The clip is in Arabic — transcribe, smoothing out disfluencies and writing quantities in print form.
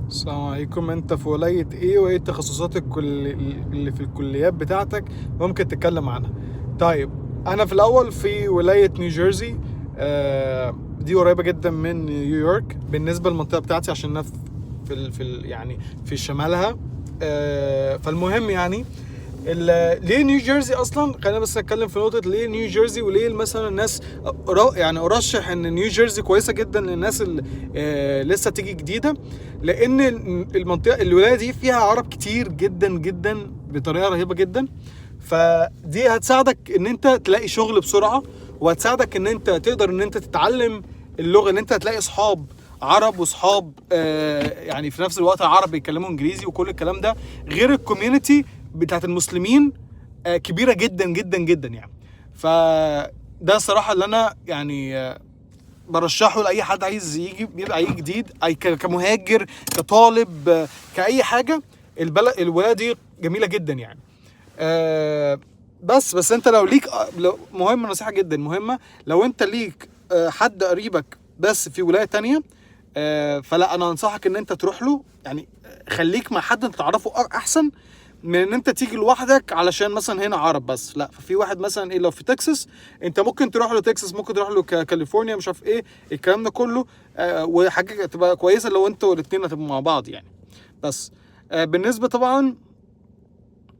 السلام عليكم. انت في ولاية ايه وايه التخصصات اللي في الكليات بتاعتك ممكن تتكلم عنها؟ طيب، انا في الاول في ولاية نيوجيرسي. دي قريبة جدا من نيويورك بالنسبة للمنطقة بتاعتي عشان انا يعني في شمالها. فالمهم يعني ليه نيو جيرسي اصلا. خلينا بس نتكلم في نقطه ليه نيو جيرسي، وليه مثلا الناس يعني ارشح ان نيو جيرسي كويسه جدا للناس اللي لسه تيجي جديده. لان الولايه دي فيها عرب كتير جدا جدا بطريقه رهيبه جدا. فدي هتساعدك ان انت تلاقي شغل بسرعه، وهتساعدك ان انت تقدر ان انت تتعلم اللغه، ان انت هتلاقي اصحاب عرب واصحاب يعني في نفس الوقت عرب بيتكلموا انجليزي وكل الكلام ده، غير الكوميونتي بتاعت المسلمين كبيره جدا جدا جدا يعني. فده الصراحه اللي انا يعني برشحه لاي حد عايز يجي، بيبقى يجي جديد، اي كمهاجر، كطالب، كاي حاجه. الولايه دي جميله جدا يعني. بس انت لو ليك لو مهمه، نصيحه جدا مهمه، لو انت ليك حد قريبك بس في ولايه تانية، فلا انا انصحك ان انت تروح له. يعني خليك مع حد انت تعرفه احسن من ان انت تيجي لوحدك علشان مثلا هنا عرب بس. لا، ففي واحد مثلا ايه، لو في تكساس انت ممكن تروح له تكساس، ممكن تروح له كاليفورنيا، مش عارف ايه الكلام ده كله. وحاجه تبقى كويسه لو انتوا الاثنين هتبقوا مع بعض يعني. بس بالنسبه طبعا